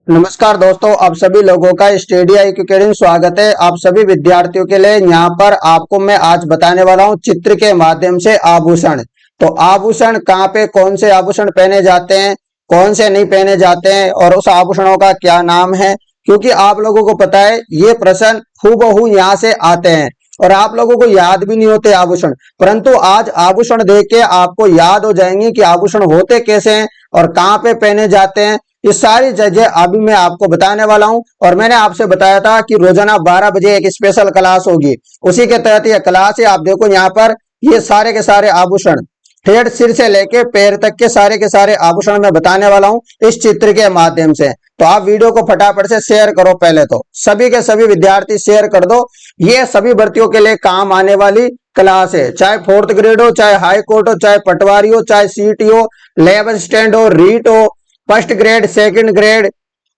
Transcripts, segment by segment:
नमस्कार दोस्तों, आप सभी लोगों का स्टडी IQ अकेडमी स्वागत है। आप सभी विद्यार्थियों के लिए यहाँ पर आपको मैं आज बताने वाला हूँ चित्र के माध्यम से आभूषण। तो आभूषण कहाँ पे कौन से आभूषण पहने जाते हैं, कौन से नहीं पहने जाते हैं और उस आभूषणों का क्या नाम है। क्योंकि आप लोगों को पता है ये प्रश्न हूबहू यहाँ से आते हैं और आप लोगों को याद भी नहीं होते आभूषण, परंतु आज आभूषण देख के आपको याद हो जाएंगे कि आभूषण होते कैसे हैं और कहाँ पे पहने जाते हैं। ये सारी चीजें अभी मैं आपको बताने वाला हूं। और मैंने आपसे बताया था कि रोजाना 12 बजे एक स्पेशल क्लास होगी, उसी के तहत यह क्लास है। आप देखो यहाँ पर ये सारे के सारे आभूषण, हेड सिर से लेके पैर तक के सारे आभूषण मैं बताने वाला हूं इस चित्र के माध्यम से। तो आप वीडियो को फटाफट से शेयर करो। पहले तो सभी के सभी विद्यार्थी शेयर कर दो। ये सभी भर्तियों के लिए काम आने वाली क्लास है, चाहे 4th ग्रेड हो, चाहे हाई कोर्ट हो, चाहे पटवारी हो, चाहे सीटी हो, लैब असिस्टेंट हो, रीट हो, first grade, second grade,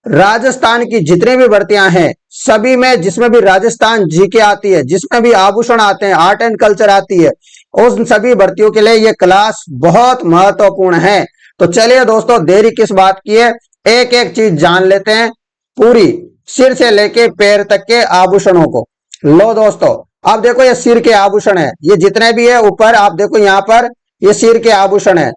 Rajasthan की जितनी भी भर्तियां हैं सभी में, जिसमें भी राजस्थान जीके आती है, जिसमें भी आभूषण आते हैं, आर्ट एंड कल्चर आती है, उन सभी भर्तियों के लिए यह क्लास बहुत महत्वपूर्ण है। तो चलिए दोस्तों, देरी किस बात की है, एक एक चीज जान लेते हैं, पूरी सिर से लेके पैर तक के आभूषणों को। लो दोस्तों, अब देखो ये सिर के आभूषण है, ये जितने भी है ऊपर आप देखो यहाँ पर ये सिर के आभूषण है।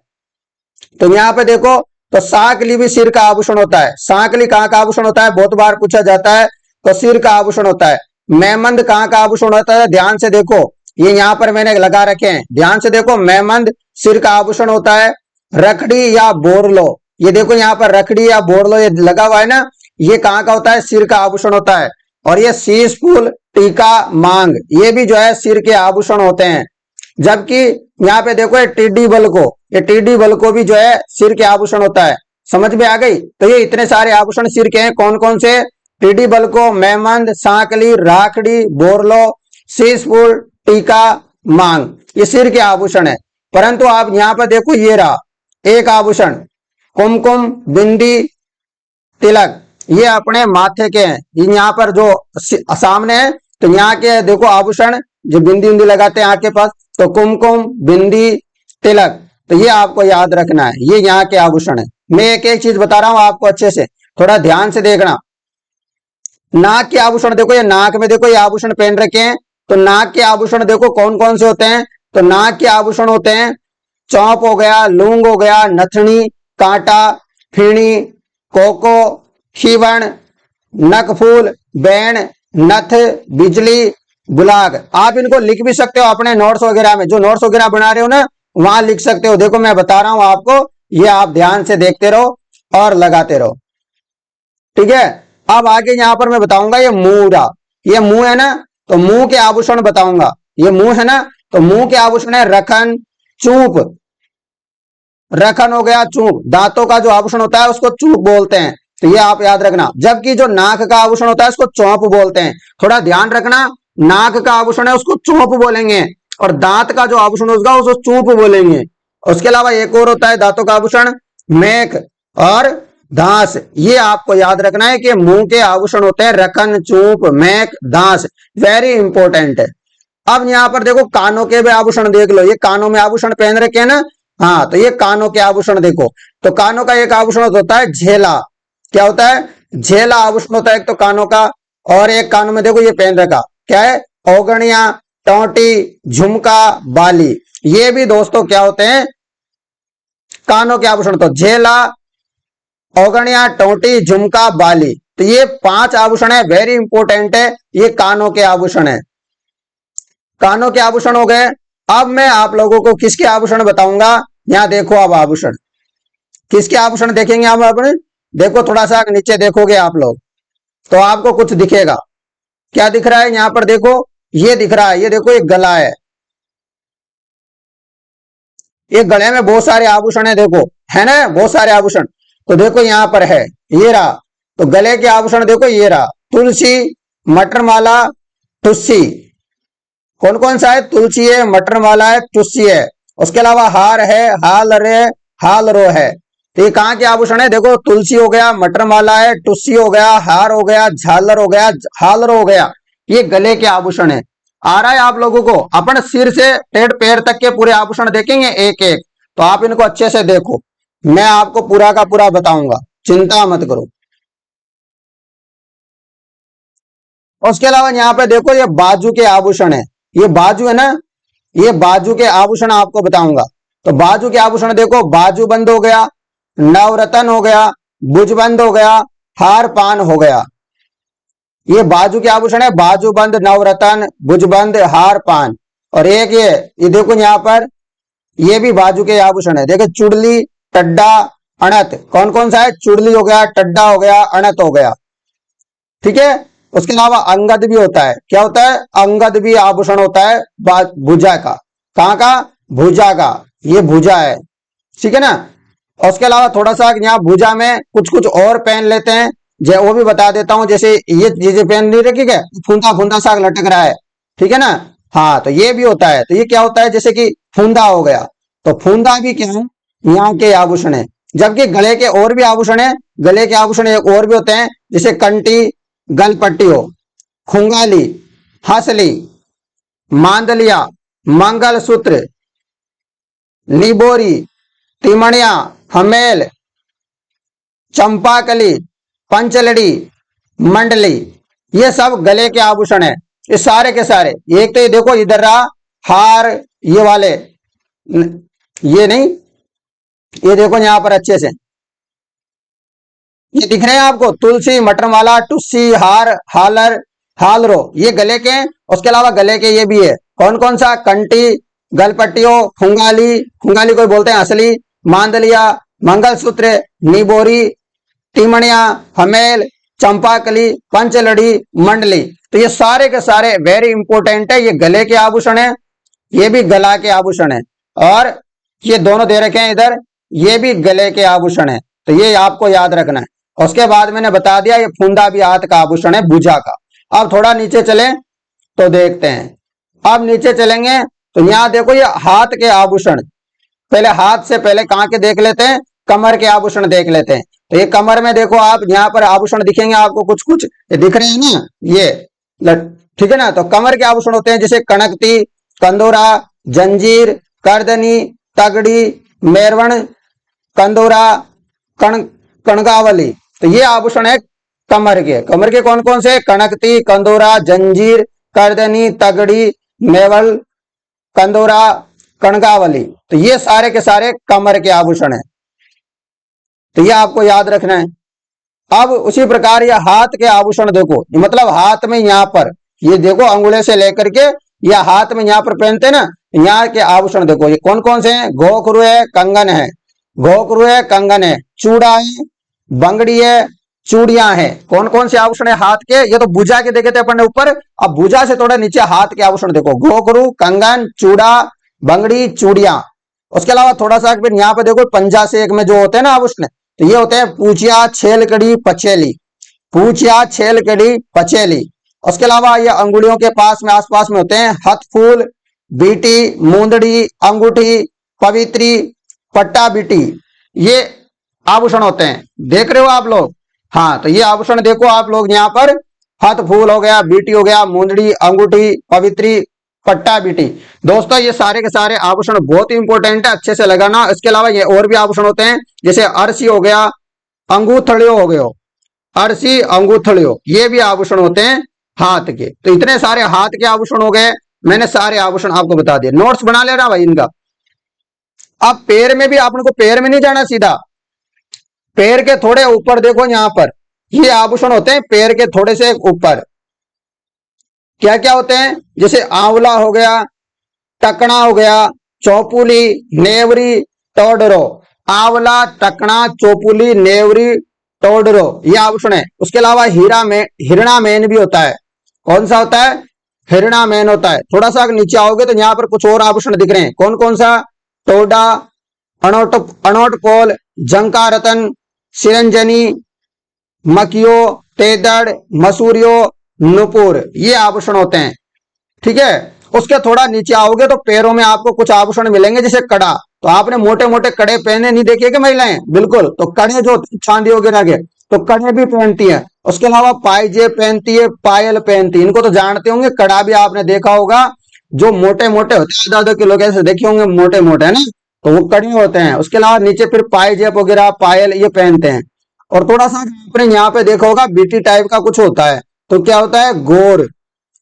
तो यहाँ पे देखो, तो सांकली भी सिर का आभूषण होता है। सांकली कहाँ का आभूषण होता है, बहुत बार पूछा जाता है, तो सिर का आभूषण होता है। मेमंद कहाँ का आभूषण होता है, ध्यान से देखो, ये यहाँ पर मैंने लगा रखे हैं, ध्यान से देखो, मेमंद सिर का आभूषण होता है। रखड़ी या बोरलो, ये देखो यहाँ पर रखड़ी या बोरलो ये लगा हुआ है ना, ये कहाँ का होता है, सिर का आभूषण होता है। और ये शीश फूल, टीका, मांग, ये भी जो है सिर के आभूषण होते हैं। जबकि यहाँ पे देखो ये टिड्डी बल को, ये टिड्डी बल को भी जो है सिर के आभूषण होता है। समझ में आ गई। तो ये इतने सारे आभूषण सिर के हैं, कौन कौन से, टिड्डी बल को, मेमंद, सांकली, राखड़ी, बोरलो, शीशफूल, टीका, मांग, ये सिर के आभूषण है। परंतु आप यहाँ पर देखो, ये रहा एक आभूषण, कुमकुम, बिंदी, तिलक, ये अपने माथे के हैं। यहाँ पर जो सामने है, तो यहाँ के देखो आभूषण, जो बिंदी बिंदी लगाते हैं आंख के पास, तो कुमकुम, बिंदी, तिलक, तो ये आपको याद रखना है, ये यहाँ के आभूषण है। मैं एक एक चीज बता रहा हूं आपको, अच्छे से थोड़ा ध्यान से देखना। नाक के आभूषण देखो, ये नाक में देखो ये आभूषण पहन रखे हैं। तो नाक के आभूषण देखो कौन कौन से होते हैं, तो नाक के आभूषण होते हैं, चौंप हो गया, लूंग हो गया, नथनी, कांटा, फीणी, कोको, शिवण, नकफूल, बैन, नथ, बिजली, गुलाग। आप इनको लिख भी सकते हो अपने नोट्स वगैरह में, जो नोट्स वगैरह बना रहे हो ना, वहां लिख सकते हो। देखो मैं बता रहा हूं आपको, ये आप ध्यान से देखते रहो और लगाते रहो, ठीक है। अब आगे यहां पर मैं बताऊंगा, ये मुंह रहा, ये मुंह है ना, तो मुंह के आभूषण बताऊंगा। ये मुंह है ना, तो मुंह के आभूषण है रखन, चूप, रखन हो गया चूप, दांतों का जो आभूषण होता है उसको चूप बोलते हैं, तो ये आप याद रखना। जबकि जो नाक का आभूषण होता है उसको चौंप बोलते हैं। थोड़ा ध्यान रखना, नाक का आभूषण है उसको चौंप बोलेंगे, और दांत का जो आभूषण होगा उसको चूप बोलेंगे। उसके अलावा एक और होता है दांतों का आभूषण, मेख और दांस। ये आपको याद रखना है कि मुंह के आभूषण होते हैं रखन, चूप, मेख, दांस, वेरी इंपॉर्टेंट है। अब यहाँ पर देखो कानों के भी आभूषण देख लो, ये कानों में आभूषण पहन रखे हैं ना, हाँ, तो ये कानों के आभूषण देखो। तो कानों का एक आभूषण होता है झेला, क्या होता है, झेला आभूषण होता है एक तो कानों का। और एक कानों में देखो ये पहन रखा, क्या है, औगणिया, टोटी, झुमका, बाली, ये भी दोस्तों क्या होते हैं, कानों के आभूषण। तो झेला, औगणिया, टोटी, झुमका, बाली, तो ये 5 आभूषण है, वेरी इंपॉर्टेंट है, ये कानों के आभूषण है। कानों के आभूषण हो गए। अब मैं आप लोगों को किसके आभूषण बताऊंगा, यहां देखो। अब आभूषण, किसके आभूषण देखेंगे आप अपने, देखो थोड़ा सा नीचे देखोगे आप लोग तो आपको कुछ दिखेगा। क्या दिख रहा है यहाँ पर, देखो ये दिख रहा है, ये देखो एक गला है, ये गले में बहुत सारे आभूषण है, देखो है ना, बहुत सारे आभूषण। तो देखो यहाँ पर है, ये रहा, तो गले के आभूषण देखो, ये रहा, तुलसी, मटर माला, टुस्सी। कौन कौन सा है, तुलसी है, मटर माला है, टुस्सी है। उसके अलावा हार है, हाल रे, हाल रो है। तो ये कहाँ के आभूषण है, देखो तुलसी हो गया, मटर माला है, टुस्सी हो गया, हार हो गया, झालर हो गया, हालर हो गया, ये गले के आभूषण है। आ रहा है आप लोगों को, अपन सिर से टेढ़ पैर तक के पूरे आभूषण देखेंगे एक एक, तो आप इनको अच्छे से देखो, मैं आपको पूरा का पूरा बताऊंगा, चिंता मत करो। उसके अलावा यहाँ पे देखो ये बाजू के आभूषण है, ये बाजू है ना, ये बाजू के आभूषण आपको बताऊंगा। तो बाजू के आभूषण देखो, बाजू बंद हो गया, नवरत्न हो गया, भुजबंद हो गया, हार पान हो गया। ये बाजू के आभूषण है, बाजू बंद, नवरत्न, भुजबंद, हार पान। और एक ये देखो यहाँ पर, ये भी बाजू के आभूषण है। देखो चुड़ली, टड्डा, अणत, कौन कौन सा है? चुड़ली हो गया, टड्डा हो गया, अणत हो गया, ठीक है। उसके अलावा अंगद भी होता है। क्या होता है? अंगद भी आभूषण होता है भुजा का। कहाँ का? भुजा का, ये भुजा है, ठीक है ना। और उसके अलावा थोड़ा सा यहाँ भुजा में कुछ कुछ और पहन लेते हैं, जो वो भी बता देता हूं। जैसे ये चीजें पहन नहीं रखी है, फूंदा फूंदा सा लटक रहा है, ठीक है ना। हाँ, तो ये भी होता है। तो ये क्या होता है? जैसे कि फूंदा हो गया, तो फूंदा भी क्या है? यहाँ के आभूषण है। जबकि गले के और भी आभूषण है, गले के आभूषण एक और भी होते हैं, जैसे कंटी, गलपट्टी हो, खुंगाली, हंसली, मांदलिया, मंगलसूत्र, निबोरी, तिमणिया, हमेल, चंपाकली, पंचलड़ी, मंडली, ये सब गले के आभूषण है। ये सारे के सारे, एक तो ये देखो इधर रहा हार, ये वाले, ये नहीं, ये देखो यहां पर अच्छे से ये दिख रहे हैं आपको, तुलसी, मटरमाला, टुस्सी, हार, हालर, हालरो, ये गले के हैं। उसके अलावा गले के ये भी है, कौन कौन सा? कंटी, गलपट्टियों, खुंगाली, खुंगाली कोई बोलते हैं असली, मांदलिया, मंगलसूत्र, निबोरी, तिमणिया, हमेल, चंपाकली, पंचलड़ी, मंडली। तो ये सारे के सारे वेरी इंपॉर्टेंट है, ये गले के आभूषण है, ये भी गला के आभूषण है। और ये दोनों दे रखे हैं इधर, ये भी गले के आभूषण है। तो ये आपको याद रखना है। उसके बाद मैंने बता दिया ये फूंदा भी हाथ का आभूषण है, भुजा का। अब थोड़ा नीचे चले तो देखते हैं। अब नीचे चलेंगे तो यहाँ देखो ये हाथ के आभूषण। पहले हाथ से पहले कहाँ के देख लेते हैं? कमर के आभूषण देख लेते हैं। तो ये कमर में देखो आप, यहाँ पर आभूषण दिखेंगे आपको कुछ कुछ, ये दिख रहे हैं ना, ये ठीक है ना। तो कमर के आभूषण होते हैं जैसे कनकती, कंदोरा, जंजीर, करदनी, तगड़ी, मेरवण, कंदोरा, कणगावली। तो ये आभूषण है कमर के। कमर के कौन कौन से? कनकती, कंदोरा, जंजीर, करदनी, तगड़ी, मेवल, कंदोरा, कणगावली। तो ये सारे के सारे कमर के आभूषण है। तो ये आपको याद रखना है। अब उसी प्रकार ये हाथ के आभूषण देखो, मतलब हाथ में यहाँ पर ये देखो अंगुले से लेकर के या हाथ में यहाँ पर पहनते ना, यहाँ के आभूषण देखो ये कौन कौन से हैं? घोघरू है, कंगन है, घोघरू है, कंगन है, चूड़ा है, बंगड़ी है, चूड़ियां हैं। कौन कौन से आभूषण है हाथ के? ये तो भुजा के देखे थे अपन ने ऊपर, अब भुजा से थोड़ा नीचे हाथ के आभूषण देखो, घोघरू, कंगन, चूड़ा, बंगड़ी, चूड़ियां। उसके अलावा थोड़ा सा फिर यहाँ पे देखो पंजा से एक में जो होते हैं ना आभूषण, तो ये होते हैं पूछिया, छेलकड़ी, पचेली, पूछिया, छेलकड़ी, पचेली। उसके अलावा ये अंगुलियों के पास में आसपास में होते हैं हथफूल, बीटी, मूंदड़ी, अंगूठी, पवित्री, पट्टा बीटी, ये आभूषण होते हैं। देख रहे हो आप लोग? हाँ, तो ये आभूषण देखो आप लोग यहाँ पर, हाथ फूल हो गया, बीटी हो गया, मुंदड़ी, अंगूठी, पवित्री, पट्टा बीटी। दोस्तों ये सारे के सारे आभूषण बहुत ही इंपॉर्टेंट है, अच्छे से लगाना। इसके अलावा ये और भी आभूषण होते हैं जैसे अरसी हो गया, अंगूठड़ियों हो गए, अरसी, अंगूठड़ियों, ये भी आभूषण होते हैं हाथ के। तो इतने सारे हाथ के आभूषण हो गए, मैंने सारे आभूषण आपको बता दिए। नोट्स बना लेना भाई इनका। अब पैर में भी, आपने को पैर में नहीं जाना सीधा, पैर के थोड़े ऊपर देखो यहाँ पर ये आभूषण होते हैं पैर के थोड़े से ऊपर। क्या क्या होते हैं? जैसे आंवला हो गया, टकना हो गया, चौपुली, नेवरी, टोडरो। आंवला, टकना, चौपुली, नेवरी, टोडरो, ये आभूषण है। उसके अलावा हीरा में हिरणा मेन भी होता है। कौन सा होता है? हिरणा मेन होता है। थोड़ा सा नीचे आओगे तो यहाँ पर कुछ और आभूषण दिख रहे हैं। कौन कौन सा? टोडा, अनोट पोल, जंका रतन, सिरंजनी, मकियो, तेदड़, मसूरियो, नुपुर, ये आभूषण होते हैं, ठीक है। उसके थोड़ा नीचे आओगे तो पैरों में आपको कुछ आभूषण मिलेंगे जैसे कड़ा। तो आपने मोटे मोटे कड़े पहने नहीं देखे क्या महिलाएं? बिल्कुल, तो कड़े जो चांदी वगैरह के, तो कड़े भी पहनती है। उसके अलावा पायजेब पहनती है, पायल पहनती है, इनको तो जानते होंगे। कड़ा भी आपने देखा होगा, जो मोटे मोटे होते हैं, आधा किलो के ऐसे देखे होंगे, मोटे मोटे है ना, तो वो कड़े होते हैं। उसके अलावा नीचे फिर पायजेब वगैरह, पायल, ये पहनते हैं। और थोड़ा सा अपने यहाँ पे देखा होगा बीटी टाइप का कुछ होता है, तो क्या होता है गोर,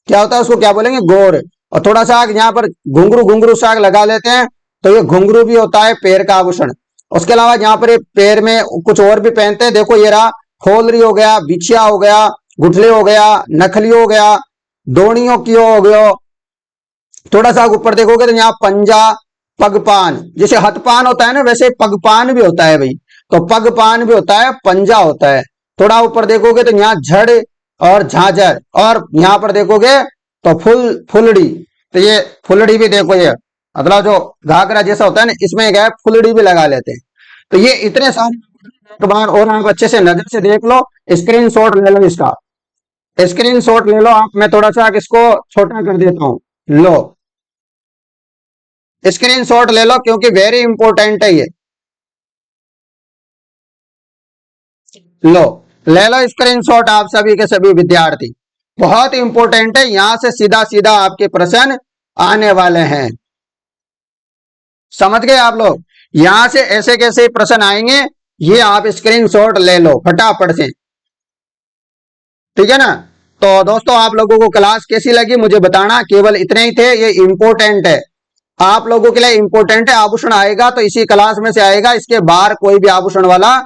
क्या होता है उसको क्या बोलेंगे गोर। और थोड़ा सा यहाँ पर घुंघरू घुंघरू साग लगा लेते हैं, तो ये घुंघरू भी होता है पैर का आभूषण। उसके अलावा यहाँ पर पैर में कुछ और भी पहनते हैं, देखो ये रहा होलरी हो गया, बिछिया हो गया, गुठली हो गया, नखली हो गया, दोनियों की हो गया। थोड़ा सा ऊपर देखोगे तो यहाँ पंजा, पगपान, जैसे हथपान होता है ना वैसे पगपान भी होता है भाई, तो पगपान भी होता है, पंजा होता है। थोड़ा ऊपर देखोगे तो यहाँ झड़ और झांझर, और यहाँ पर देखोगे तो फुलड़ी, तो ये फुलड़ी भी देखो, ये मतलब जो घाघरा जैसा होता है ना इसमें क्या है फुलड़ी भी लगा लेते हैं। तो ये इतने सारे एक बार और आप अच्छे से नजर से देख लो, स्क्रीन शॉट ले लो इसका, स्क्रीन शॉट ले लो आप। मैं थोड़ा सा इसको छोटा कर देता हूं, लो स्क्रीन शॉट ले लो क्योंकि वेरी इंपॉर्टेंट है ये। लो ले लो स्क्रीन शॉट आप सभी के सभी विद्यार्थी, बहुत इंपॉर्टेंट है, यहां से सीधा सीधा आपके प्रश्न आने वाले हैं। समझ गए आप लोग, यहां से ऐसे कैसे प्रश्न आएंगे, ये आप स्क्रीन शॉट ले लो फटाफट से, ठीक है ना। तो दोस्तों आप लोगों को क्लास कैसी लगी मुझे बताना, केवल इतने ही थे, ये इंपॉर्टेंट है आप लोगों के लिए, इंपॉर्टेंट है। आभूषण आएगा तो इसी क्लास में से आएगा, इसके बाहर कोई भी आभूषण वाला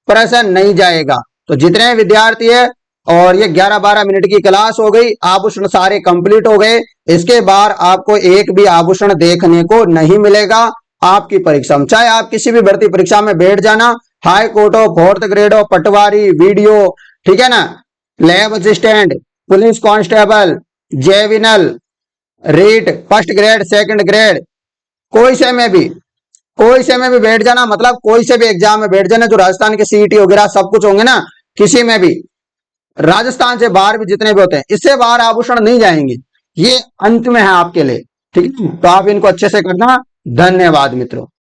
प्रश्न नहीं जाएगा। तो जितने विद्यार्थी है, और ये 11-12 मिनट की क्लास हो गई, आभूषण सारे कंप्लीट हो गए, इसके बाद आपको एक भी आभूषण देखने को नहीं मिलेगा आपकी परीक्षा में। चाहे आप किसी भी भर्ती परीक्षा में बैठ जाना, हाई कोर्ट हो, 4th ग्रेड हो, पटवारी, वीडियो, ठीक है ना, लैब असिस्टेंट, पुलिस कांस्टेबल, जेविनल, REET, 1st grade, 2nd grade, कोई से में भी, कोई से में भी बैठ जाना, मतलब कोई से भी एग्जाम में बैठ जाना, जो राजस्थान के सीईटी वगैरह सब कुछ होंगे ना, किसी में भी, राजस्थान से बाहर भी जितने भी होते हैं, इससे बाहर आभूषण नहीं जाएंगे, ये अंत में है आपके लिए, ठीक है। तो आप इनको अच्छे से करना, धन्यवाद मित्रों।